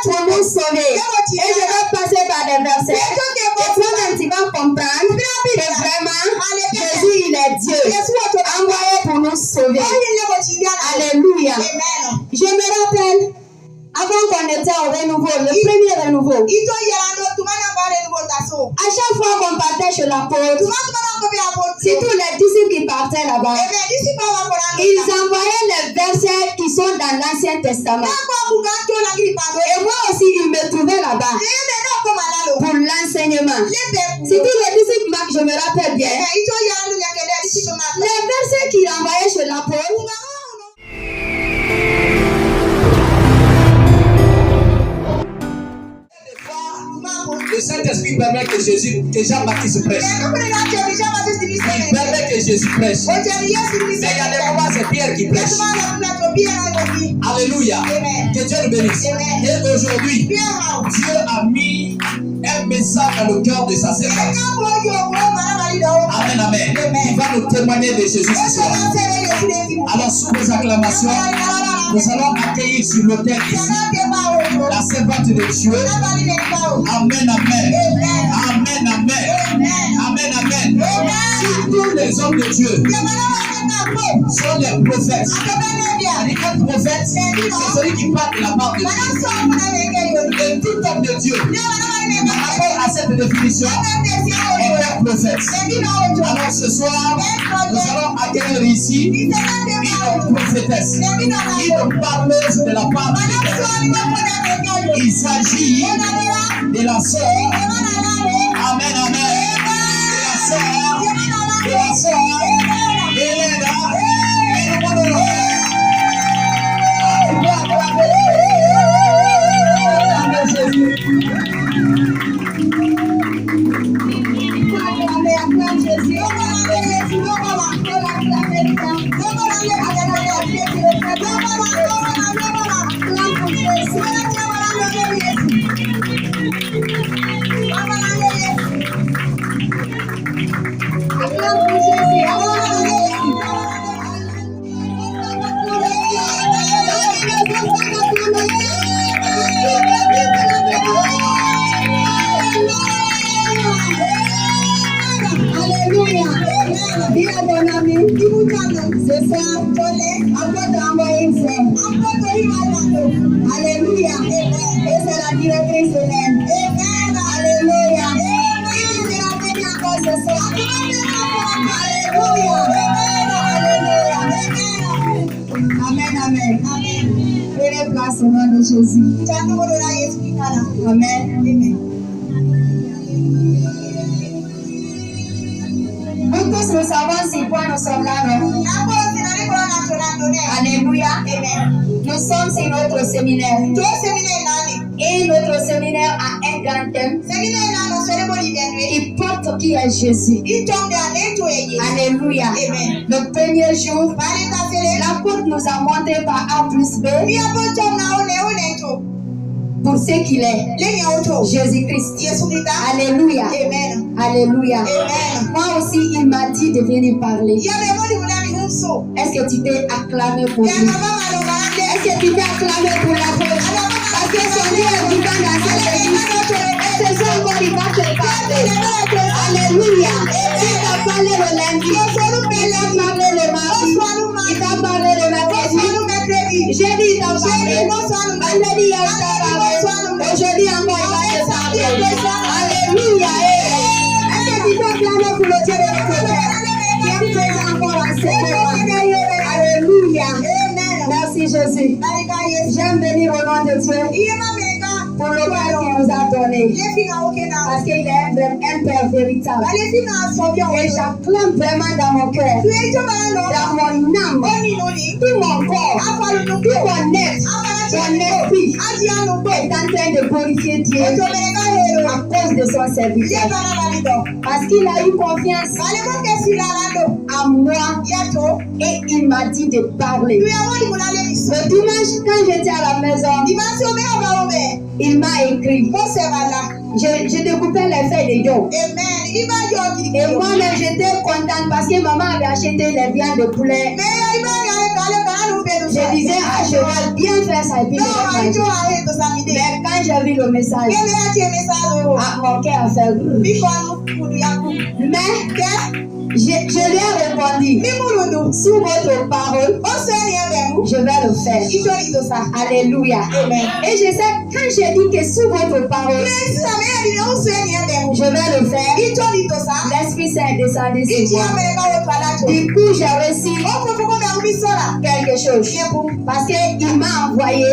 pour nous sauver. Et je vais passer par des versets. Et toi-même, tu vas comprendre que vraiment, Jésus, il est Dieu. Envoyé pour nous sauver. Alléluia. Je me rappelle, avant qu'on était au renouveau, le premier renouveau, à chaque fois qu'on partait chez l'apôtre, c'est tous les disciples qui partaient là-bas. Ils envoyaient les versets qui sont dans l'Ancien Testament. Et moi aussi, ils me trouvaient là-bas pour l'enseignement. C'est tous les disciples, je me rappelle bien. Les versets qu'ils envoyaient chez l'apôtre. Le Saint-Esprit permet que Jean-Baptiste prêche. Il permet que Jésus prêche. Mais il y a des moments, c'est Pierre qui prêche. Alléluia. Que Dieu nous bénisse. Et aujourd'hui, Dieu a mis un message dans le cœur de sa servante. Amen, amen. Il va nous témoigner de Jésus ce soir. Alors, sous vos acclamations, nous allons accueillir sur l'autel ici la servante de Dieu. Amen, amen. Amen, amen. Amen, amen. Tous les hommes de Dieu sont les prophètes. Un prophète, c'est celui qui parle de la part de Dieu. Et tout homme de Dieu, par rapport à cette définition, est un prophète. Alors ce soir, nous allons accueillir ici une prophétesse, une parleuse de la part de Dieu. Il s'agit de la sœur. Amen, amen. De la sœur Elena. C'est ça, alléluia. Et c'est la directrice Hélène. Alléluia. Alléluia. Amen, amen. Prenez place au nom de Jésus. Amen. Nous tous nous savons si quoi nous sommes là, non? Alléluia. Nous sommes sur notre séminaire. Et notre séminaire a un grand thème. Il porte qui est Jésus. Alléluia. Le premier jour, l'apôtre nous a montré par A plus B pour ce qu'il est. Jésus-Christ. Alléluia. Alléluia. Moi aussi, il m'a dit de venir parler. Est-ce que tu peux acclamer pour lui? Est-ce que tu peux acclamer pour l'apôtre? Parce que son Dieu est vivant dans cette église. C'est ça encore, il va te parler. Alléluia. Il t'a parlé le lundi. Il t'a parlé le mardi. Il t'a parlé le mercredi. Jeudi, il t'a parlé. Vendredi, il t'a parlé. Aujourd'hui encore, il va te parler. Alléluia. Est-ce que tu peux acclamer pour le Dieu de notre Père qui est encore en séminaire? Alléluia. Merci Jésus. J'aime bénir au nom de Dieu pour le Père qui nous a donné. Parce qu'il est un Père véritable. Et j'acclame vraiment dans mon cœur, dans mon âme, tout mon corps, tout mon être, mon esprit est en train de glorifier Dieu à cause de son serviteur. Parce qu'il a eu confiance en moi et il m'a dit de parler. Le dimanche, quand j'étais à la maison, il m'a écrit. Je découpais les feuilles de Job. Et moi-même, j'étais contente parce que maman avait acheté les viandes de poulet. Je disais, ah, je vais bien faire ça et puis mais quand j'ai vu le message, mon cœur a fait mais je lui ai répondu, sous votre parole, je vais le faire. Alléluia. Amen. Et je sais, quand j'ai dit que sous votre parole, je vais le faire, l'Esprit Saint est descendu sur moi. Du coup, j'ai reçu quelque chose. Parce qu'il m'a envoyé et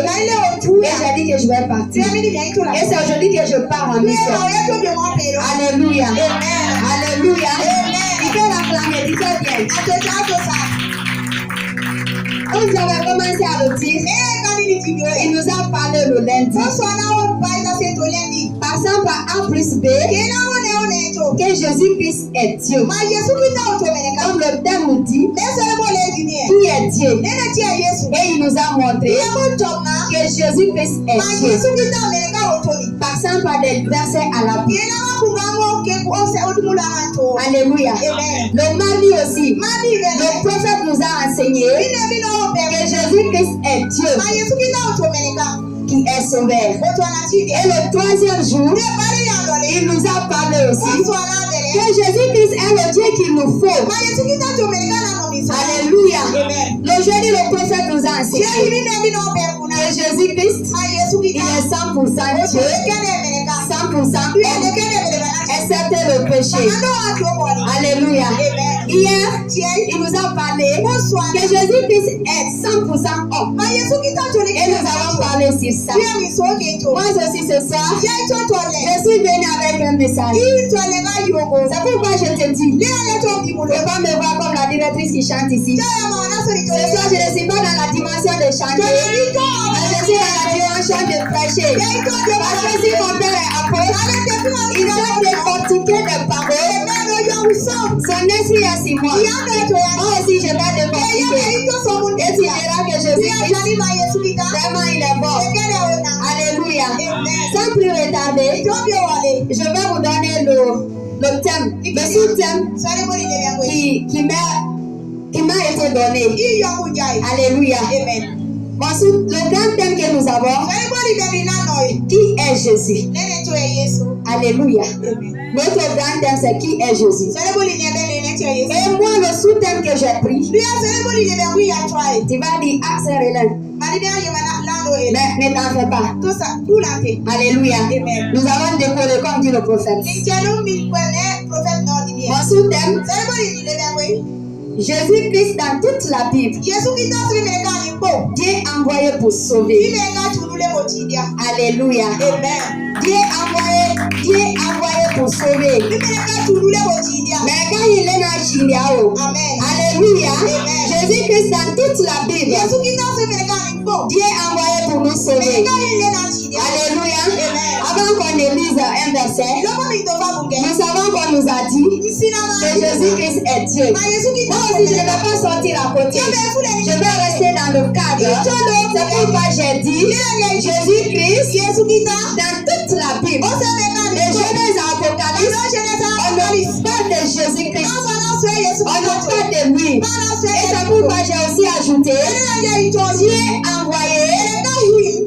j'ai dit que je vais partir. Et c'est aujourd'hui que je pars en mission. Alléluia. Alléluia. Il fait l'acclamer, il fait bien. Quand j'avais commencé à le dire, il nous a parlé le lundi. Passant par A plus B, que Jésus-Christ est Dieu. Comme le thème nous dit, qui est Dieu. Et il nous a montré que Jésus-Christ est Dieu. Passant par des versets à la Bible. Alléluia. Le mardi aussi, le prophète nous a enseigné que Jésus-Christ est Dieu qui est sauveur. Et le troisième jour, il nous a parlé aussi que Jésus-Christ est le Dieu qu'il nous faut. Alléluia. Le jeudi, le prophète nous a enseigné que Jésus-Christ, il est 100% Dieu, 100% homme, excepté le péché. Alléluia. Hier, il nous a parlé que Jésus-Christ est 100% homme. Et nous avons parlé sur ça. Moi aussi ce soir, je suis venu avec un message. C'est pourquoi je te dis, ne pas me voir comme la directrice qui chante ici. Ce soir, je ne suis pas dans la dimension de chanter, mais je suis dans la dimension de prêcher. Parce que si mon père est apôtre, il doit décortiquer des paroles. Son esprit est sur moi. Moi aussi, je vais décortiquer. Et tu verras que Jésus-Christ, vraiment, il est bon. Alléluia. Sans plus retarder, je vais vous donner le thème, le sous-thème qui m'a été donné. Alléluia. Le grand thème que nous avons, qui est Jésus? Alléluia. Notre grand thème, c'est qui est Jésus? Et moi, le sous-thème que j'ai pris, tu vas dire, ah, c'est Renan. Mais ne t'en fais pas. Alléluia. Nous avons décoré comme dit le prophète. Mon sous-thème, Jésus-Christ dans toute la Bible. Dieu envoyé pour sauver. Alléluia. Dieu envoyé pour sauver. Mais quand il est dans Chiliao, alléluia. Jésus-Christ dans toute la Bible. Dieu envoyé pour nous sauver. Alléluia. Avant qu'on élise un verset, nous savons qu'on nous a dit que Jésus-Christ est Dieu. Moi aussi, je ne vais pas sortir à côté. Je vais rester dans le cadre. C'est pourquoi j'ai dit Jésus-Christ dans toute la Bible. De Genèse à Apocalypse, on ne parle de Jésus-Christ. On ne parle de lui. Et c'est pourquoi j'ai aussi ajouté Dieu envoyé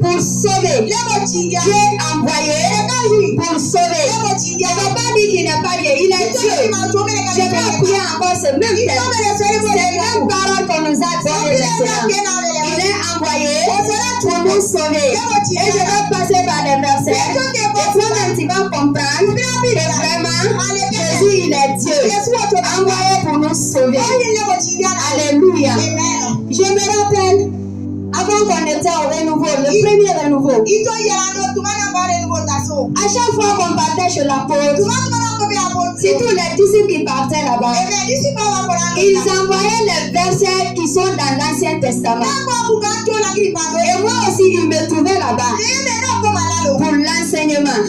pour sauver. Dieu envoyé pour sauver. Je ne veux pas dire qu'il n'est pas Dieu, il est Dieu. Je vais prier encore ce même thème. C'est la même parole qu'on nous a donnée maintenant. Il est envoyé pour nous sauver. Et je vais passer par les versets. Et toi-même, tu vas comprendre que vraiment, Jésus, il est Dieu. Envoyé pour nous sauver. Alléluia. Je me rappelle, avant qu'on était au renouveau, le premier renouveau, à chaque fois qu'on partait chez l'apôtre, c'est tous les disciples qui partaient là-bas. Ils envoyaient les versets qui sont dans l'Ancien Testament. Et moi aussi, ils me trouvaient là-bas pour l'enseignement.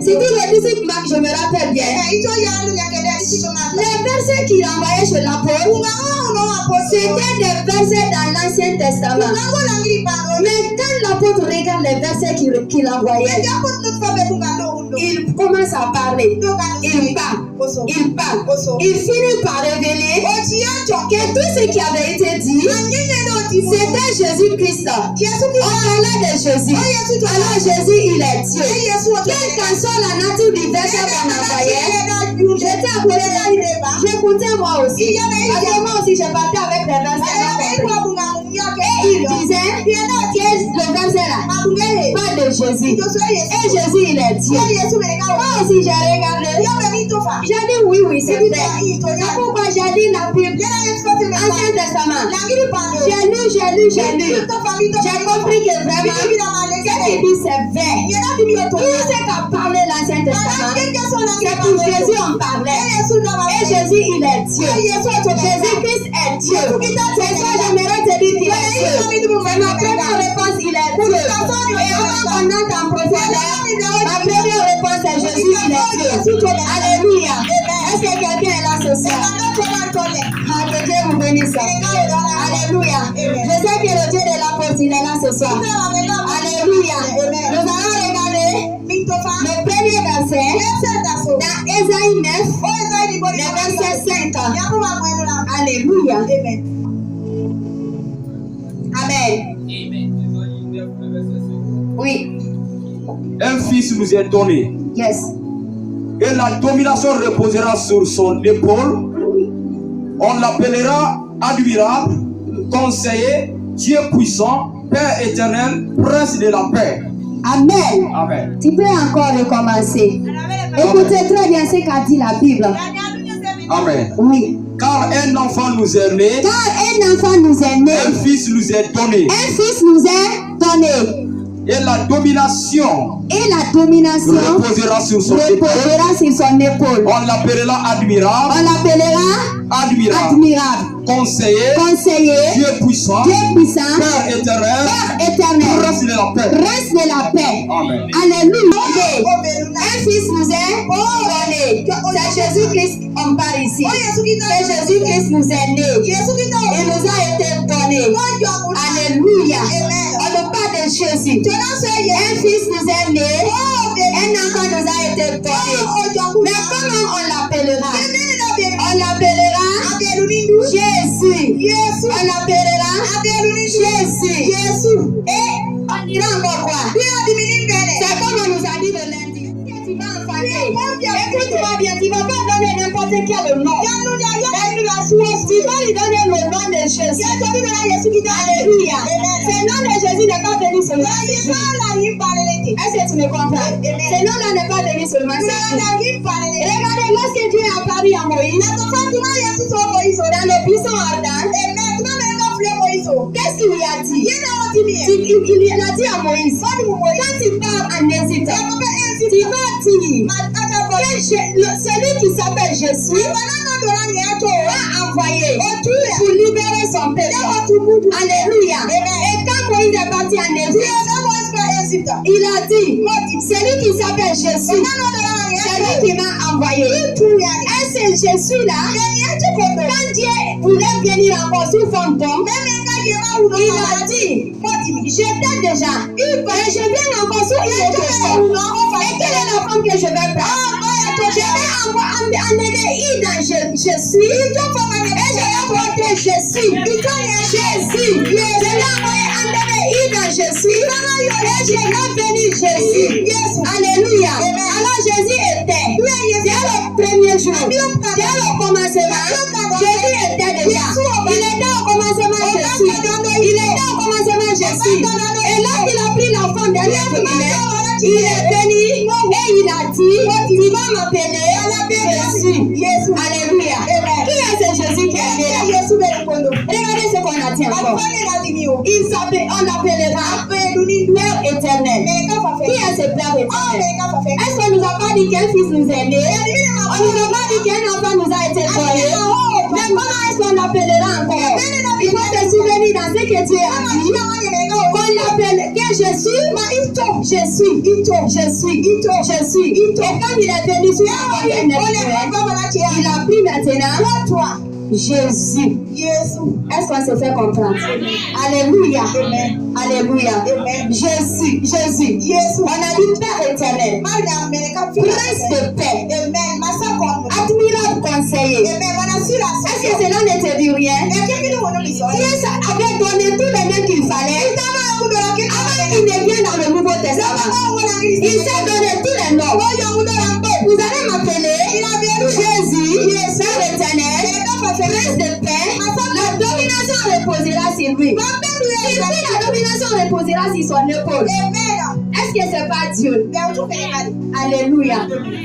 C'est tous les disciples, je me rappelle bien. Les versets qu'il envoyait chez l'apôtre, c'était des versets dans l'Ancien Testament. Mais quand l'apôtre l'apôtre regarde les versets qu'il envoyait, il commence à parler. Il parle. Il finit par révéler que tout ce qui avait été dit, c'était Jésus-Christ. On parlait de Jésus. Alors Jésus, il est Dieu. Quelle qu'en soit la nature du verset qu'on envoyait, j'étais à côté, j'écoutais moi aussi. Parce que moi aussi, je partais avec des versets. Et il disait que le verset là parle de Jésus. Et Jésus, il est Dieu. Moi aussi, j'ai regardé. J'ai dit oui, c'est vrai. C'est pourquoi j'ai dit la Bible, Ancien Testament. J'ai lu. J'ai compris que vraiment, ce qu'il dit, c'est vrai. Tout ce qu'a parlé l'Ancien Testament, c'est pour Jésus on parlait. Et Jésus, il est Dieu. Jésus-Christ est Dieu. C'est ça, j'aimerais te dire qu'il est Dieu. C'est ma première réponse, il est Dieu. Et avant qu'on entre en profondeur, ma première réponse est Jésus, il est Dieu. Alléluia. Est-ce que quelqu'un est là ce soir? Que Dieu vous bénisse. Alléluia. Je sais que le Dieu de l'apôtre, il est là ce soir. Alléluia. Nous allons regarder le premier verset dans Ésaïe 9, le verset 5. Alléluia. Amen. Oui. Un fils nous est donné. Yes. Et la domination reposera sur son épaule. On l'appellera admirable, conseiller, Dieu puissant, Père éternel, prince de la paix. Amen. Amen. Tu peux encore recommencer. Écoutez très bien ce qu'a dit la Bible. Amen. Oui. Car un enfant nous est né. Un fils nous est donné. Et la domination reposera sur son épaule. On l'appellera admirable. Conseiller. Dieu puissant. Père éternel. Prince de la paix. Amen. Alléluia. Un fils nous est donné. C'est Jésus-Christ, on parle ici. C'est Jésus-Christ nous est né. Il nous a été donné. Alléluia. On ne parle de Jésus. Un fils nous est né. Un enfant nous a été donné. Mais comment on l'appellera? On l'appellera Jésus. On l'appellera Jésus. Et on dira encore quoi? C'est comme on nous a dit de lundi. Tu vas enfanter. Écoute-moi bien, tu ne vas pas donner n'importe quel nom. Tu vas lui donner le nom de Jésus. Alléluia. Ce nom de Jésus n'est pas venu seulement. Est-ce que tu me comprends? Ce nom-là n'est pas venu seulement. Regardez, lorsque Dieu a parlé à Moïse, dans le buisson ardent, qu'est-ce qu'il lui a dit? Il a dit à Moïse, quand tu pars en Égypte, tu vas dire que celui qui s'appelle Jésus a envoyé pour libérer son peuple. Alléluia. Et quand Moïse est parti en Égypte, il a dit, celui qui s'appelle Jésus, celui qui m'a envoyé. Et c'est Jésus-là, quand Dieu voulait venir encore sous fantôme, il a dit, je t'ai déjà, et je viens encore sous une autre femme. Et quelle est la femme que je vais prendre? Je vais emmener dans je suis, et je vais porter Jésus. Jésus. Je vais emmener dans je suis, et je vais venir Jésus. Alléluia. Alors Jésus était, dès le premier jour, dès le commencement, Jésus était déjà. Il était au commencement Jésus. Il était au commencement Jésus. Et là, il a pris l'enfant derrière le il est venu et il a dit, tu vas m'appeler Jésus. Alléluia. Qui est ce Jésus qui est né? Regardez ce qu'on a dit encore. On l'appellera Père éternel. Qui est ce Père éternel? Est-ce qu'on nous a pas dit qu'un fils nous est né? On nous a pas dit qu'un enfant nous a été donné? Mais comment est-ce qu'on l'appellera encore? Il faut se souvenir dans ce que Dieu a dit. Qu'on l'appelle que je suis. Et quand il est venu sur la terre, il a pris maintenant Jésus. Est-ce qu'on se fait comprendre? Alléluia. Alléluia. Jésus. On a dit Père éternel. Prince de paix. Admirable conseiller. Est-ce que cela ne te dit rien? Dieu avait donné tous les noms qu'il fallait avant qu'il ne vienne dans le Nouveau Testament. Il s'est donné tous les noms. Vous allez m'appeler Jésus, Père éternel, Prince de paix. La domination reposera sur lui. Et puis la domination reposera sur son épaule. Est-ce que c'est pas Dieu? Alléluia.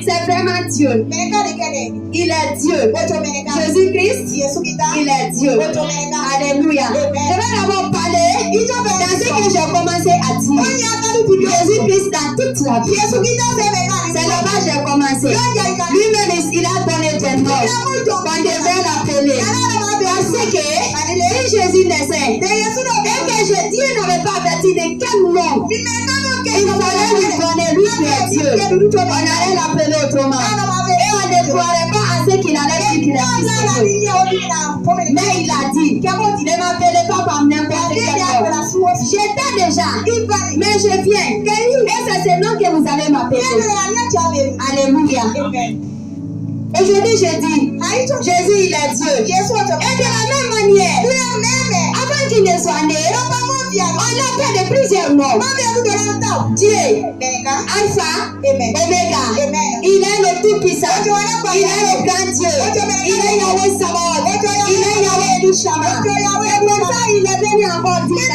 C'est vraiment Dieu. Il est Dieu. Jésus-Christ, il est Dieu. Alléluia. Je vais d'abord parler dans ce que j'ai commencé à dire. Jésus-Christ dans toute la vie. C'est là-bas que j'ai commencé. Lui-même, il a donné des noms qu'on devait l'appeler. Parce que si Jésus naissait, et que Dieu n'avait pas averti de quel nom il fallait lui donner, lui qui est Dieu, on allait l'appeler autrement. Et on ne croirait pas à ce qu'il allait dire qu'il est. Mais il a dit, ne m'appelez pas par n'importe quel nom. J'étais déjà, mais je viens. Et c'est ce nom que vous allez m'appeler. Alléluia. Aujourd'hui, je dis, Jésus, il est Dieu. Et de la même manière, avant qu'il ne soit né, on l'appelle de plusieurs noms. Dieu, Alpha, Omega. Il est le Tout-Puissant. Il est le grand Dieu. Il est Yahweh Sabaoth. Il est Yahweh Elushama. Et pour ça, il est venu encore dire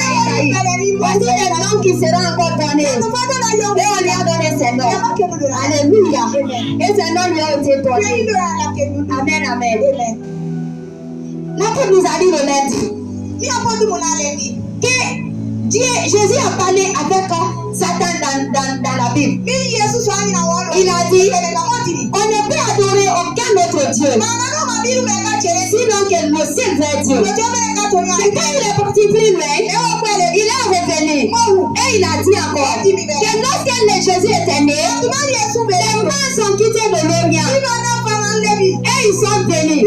voici les noms qui seront encore donnés. Et on lui a donné ces noms. Alléluia. Et ces noms lui ont été donnés. Amen, amen. L'apôtre nous a dit le lundi que Dieu, Jésus a parlé avec Satan dans la Bible. Il a dit, on ne peut adorer aucun autre Dieu, sinon que le seul vrai Dieu. Et quand il est parti plus loin, il est revenu. Et il a dit encore que lorsque Jésus était né, les mains sont quittées de l'Orient. Et ils sont venus.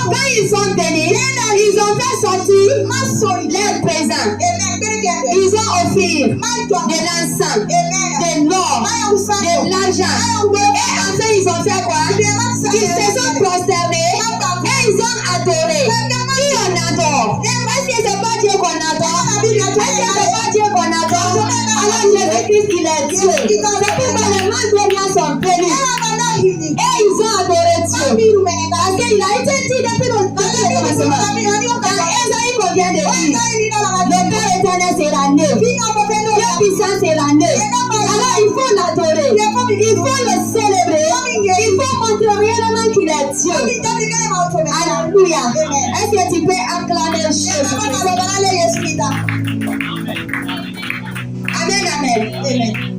Quand ils sont venus, ils ont fait sortir leurs présents. Ils ont offert de l'encens, de l'or, de l'argent. Et enfin, ils ont fait quoi? Ils se sont prosternés et ils ont adoré. Qui on adore? Est-ce que c'est pas Dieu qu'on adore? Est-ce que c'est pas Dieu qu'on adore? Alors Jésus-Christ, il est Dieu. C'est pourquoi les mains de Dieu sont bénis. Et ils ont adoré Dieu. Parce qu'il a été dit depuis le commencement. Dans Esaïe qu'on vient de dire, le Père éternel sera né. Le puissant sera né. Alors il faut l'adorer. Il faut le célébrer. Il faut montrer réellement qu'il est Dieu. Alléluia. Est-ce que tu peux acclamer Jésus? Amen, amen.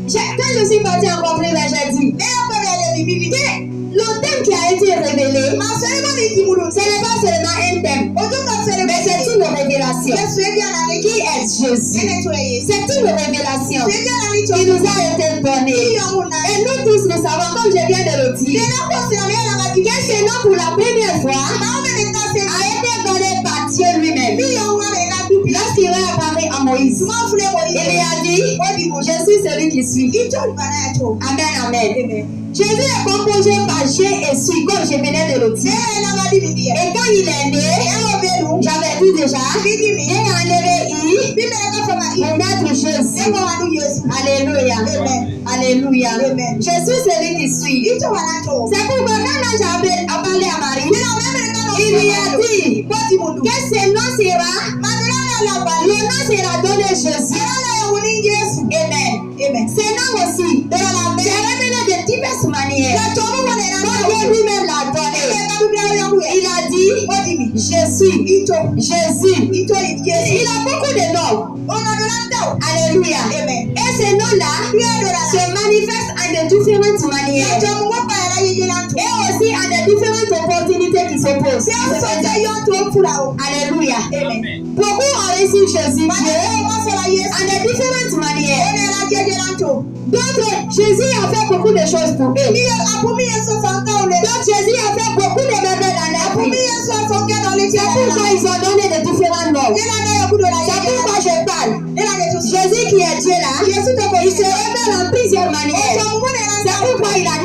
Quand je suis partie en complet, j'ai dit que le thème qui a été révélé, ce n'est pas seulement un thème, mais c'est une révélation. Qui est Jésus? C'est une révélation qui nous a été donnée. Et nous tous, nous savons, comme je viens de le dire, que ce nom pour la première fois a été donné par Dieu lui-même. Lorsqu'il est apparu à Moïse, il lui a dit, je suis celui qui suis. Amen, amen. Jésus est composé par J et Suis, comme je venais de le dire. Et quand il est né, j'avais dit déjà, il a enlevé I pour mettre Jésus. Alléluia. Alléluia. Je suis celui qui suis. C'est pourquoi quand j'avais parlé à Marie, il lui a dit que ce nom sera, le nom sera donné Jésus. Amen. Ce nom aussi, c'est révélé de diverses manières. Dieu lui-même l'a donné. Il a dit, Jésus. Il a beaucoup de noms. Alléluia. Et ces noms-là se manifestent en de différentes manières. Et aussi en de différentes opportunités qui s'opposent. Alléluia. Beaucoup ont reçu Jésus en de différentes manières. D'autres, Jésus a fait beaucoup de choses pour eux. Donc Jésus a fait beaucoup de merveilles dans leur vie.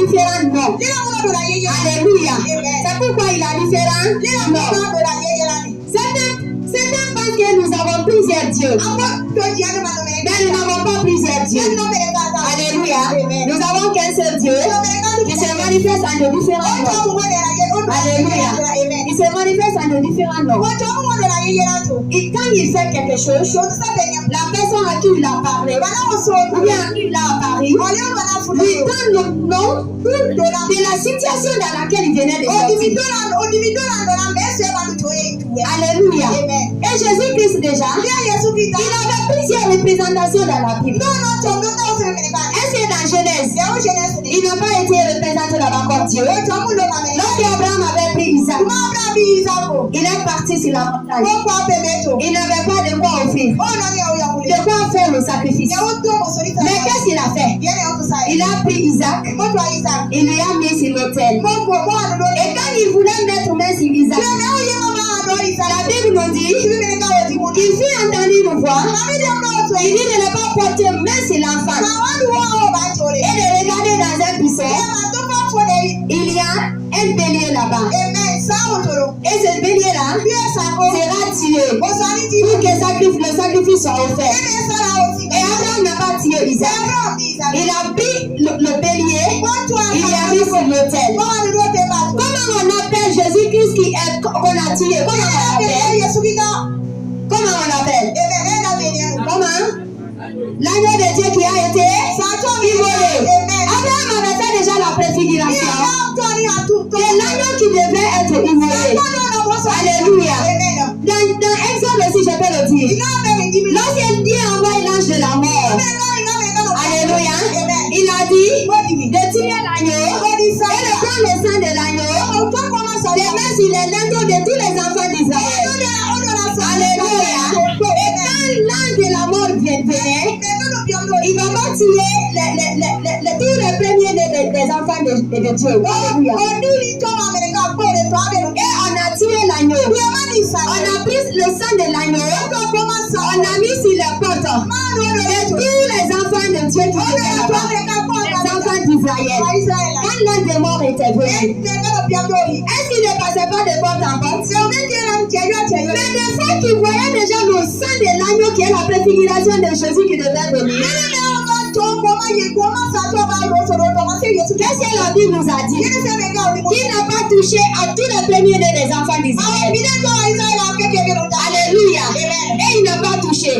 différents noms. Alléluia. C'est pourquoi il a différents noms. Certains pensent que nous avons plusieurs dieux. Mais nous n'avons pas plusieurs dieux. Alléluia. Nous avons qu'un seul Dieu qui se manifeste en de différents noms. Alléluia. Il se manifeste en de différents noms. Et quand il fait quelque chose, la personne à qui il a parlé, ou bien à qui il a apparu, lui donne le nom de la situation dans laquelle il venait de sortir. Alléluia. Et Jésus-Christ déjà, il avait plusieurs représentations dans la Bible. Est-ce que dans Genèse, il n'a pas été représenté là-bas comme Dieu? Lorsque Abraham avait pris Isaac, il est parti sur la montagne. Il n'avait pas de quoi offrir, de quoi faire le sacrifice. Mais qu'est-ce qu'il a fait? Il a pris Isaac, il lui a mis sur l'autel. Et quand il voulait mettre main sur Isaac, la Bible nous dit qu'il fut entendu une voix. Il dit de ne pas porter main sur l'enfant et de regarder dans un buisson. Il y a un bélier là-bas. Et ce bélier-là sera tué pour que le sacrifice soit offert. Et Abraham n'a pas tué Isaac. Il a pris le bélier, il l'a mis sur l'autel. Comment on appelle Jésus-Christ qu'on a tué? Comment on l'appelle? Comment? L'agneau de Dieu qui a été immolé. Abraham avait fait déjà la préfiguration. C'est l'agneau qui devait être immolé. Alléluia. Dans Exode aussi, je peux le dire. Lorsqu'il Dieu envoie l'ange de la mort, alléluia, il a dit de tuer l'agneau et de prendre le sang de l'agneau, de mettre sur les linteaux de tous les enfants d'Israël. Alléluia. Et quand l'ange de la mort venait, il va pas tuer tous les premiers des enfants de Dieu. Alléluia. Et on a tué l'agneau. On a pris le sang de l'agneau. On a mis sur les portes de tous les enfants de Dieu qui étaient là-bas. Les enfants d'Israël. Quand l'ange de mort était venu, est-ce qu'il ne passait pas de porte en porte? Mais des fois qu'il voyait déjà le sang de l'agneau qui est la préfiguration de Jésus qui devait venir. Qu'est-ce que la Bible nous a dit? Qu'il n'a pas touché à tous les premiers des enfants d'Israël. Alléluia. Et il n'a pas touché.